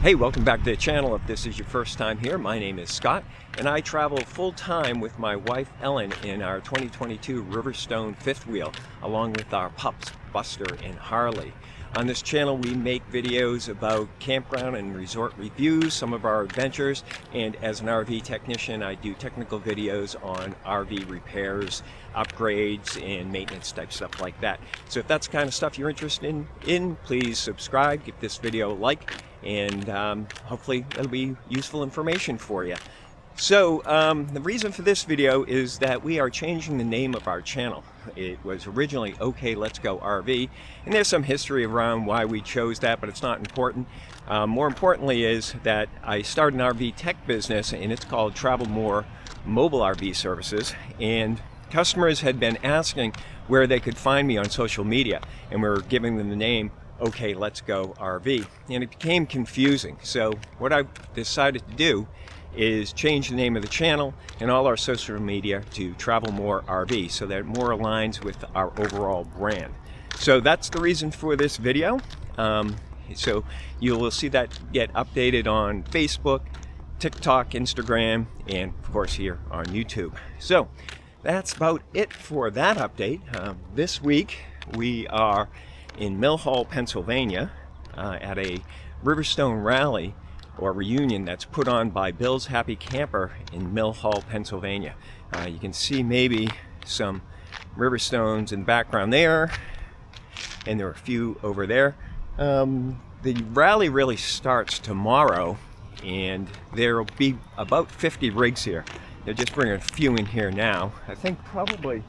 Hey, welcome back to the channel. If this is your first time here, my name is Scott, and I travel full-time with my wife Ellen in our 2022 Riverstone fifth wheel, along with our pups Buster and Harley. On this channel we make videos about campground and resort reviews, some of our adventures, and as an RV technician I do technical videos on RV repairs, upgrades, and maintenance type stuff like that. So if that's the kind of stuff you're interested in, please subscribe, give this video a like, and hopefully it'll be useful information for you. So the reason for this video is that we are changing the name of our channel. It was originally OK Let's Go RV, and there's some history around why we chose that, but it's not important. More importantly is that I started an RV tech business, and it's called Travel More Mobile RV Services, and customers had been asking where they could find me on social media, and we were giving them the name OK Let's Go RV, and it became confusing. So what I decided to do is change the name of the channel and all our social media to Travel More RV, so that it more aligns with our overall brand. So that's the reason for this video. So you will see that get updated on Facebook, TikTok, Instagram, and of course here on YouTube. So that's about it for that update. This week we are in Mill Hall, Pennsylvania at a Riverstone rally or reunion that's put on by Bill's Happy Camper in Mill Hall, Pennsylvania. You can see maybe some Riverstones in the background there, and there are a few over there. The rally really starts tomorrow, and there will be about 50 rigs here. They're just bringing a few in here now. I think probably,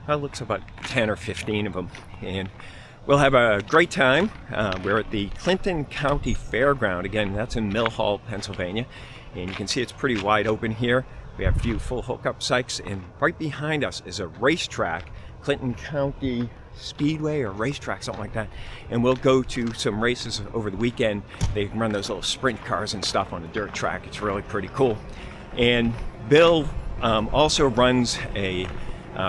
it looks about 10 or 15 of them, and we'll have a great time. We're at the Clinton County Fairground. Again, that's in Mill Hall, Pennsylvania. And you can see it's pretty wide open here. We have a few full hookup sites, and right behind us is a racetrack, Clinton County Speedway or racetrack, something like that. And we'll go to some races over the weekend. They run those little sprint cars and stuff on a dirt track. It's really pretty cool. And Bill also runs a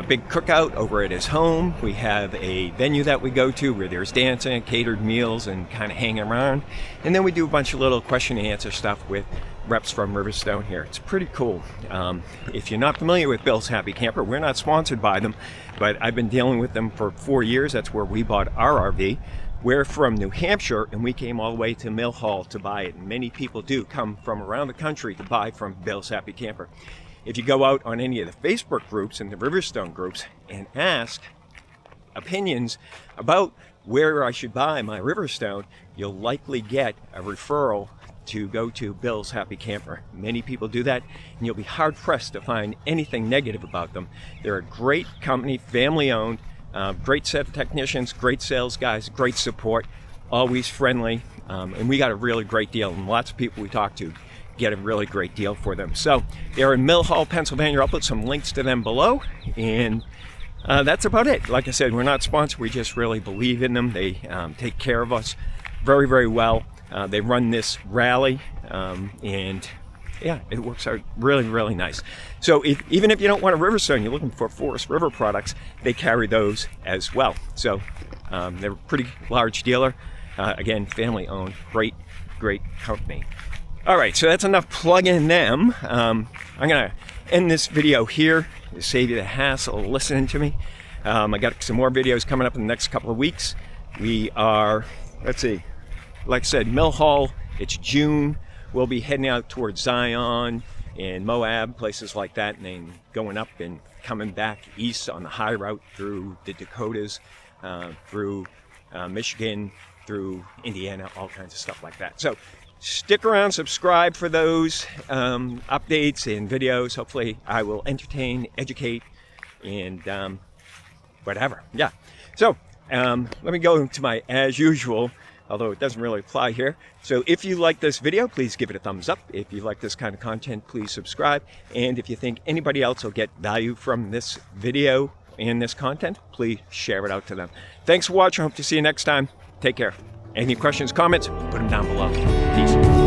big cookout over at his home. We have a venue that we go to where there's dancing, catered meals, and kind of hanging around. And then we do a bunch of little question and answer stuff with reps from Riverstone here. It's pretty cool. If you're not familiar with Bill's Happy Camper, we're not sponsored by them, but I've been dealing with them for 4 years. That's where we bought our RV. We're from New Hampshire, and we came all the way to Mill Hall to buy it. And many people do come from around the country to buy from Bill's Happy Camper. If you go out on any of the Facebook groups and the Riverstone groups and ask opinions about where I should buy my Riverstone, you'll likely get a referral to go to Bill's Happy Camper. Many people do that, and you'll be hard-pressed to find anything negative about them. They're a great company, family-owned, great set of technicians, great sales guys, great support, always friendly, and we got a really great deal, and lots of people we talk to get a really great deal for them. So they're in Mill Hall, Pennsylvania. I'll put some links to them below, and that's about it. Like I said, we're not sponsored. We just really believe in them. They take care of us very, very well. They run this rally, and yeah, it works out really, really nice. So even if you don't want a Riverstone, you're looking for Forest River products, they carry those as well. So they're a pretty large dealer. Again, family owned, great company. All right, so that's enough plugging them. I'm gonna end this video here to save you the hassle of listening to me. I got some more videos coming up in the next couple of weeks. We are, let's see, like I said, Mill Hall, it's June. We'll be heading out towards Zion and Moab, places like that, and then going up and coming back east on the high route through the Dakotas, through Michigan, through Indiana, all kinds of stuff like that. So stick around, subscribe for those updates and videos. Hopefully I will entertain, educate, and whatever. Yeah. So let me go to my as usual, although it doesn't really apply here. So if you like this video, please give it a thumbs up. If you like this kind of content, please subscribe. And if you think anybody else will get value from this video and this content, please share it out to them. Thanks for watching. Hope to see you next time. Take care. Any questions, comments, put them down below. Peace.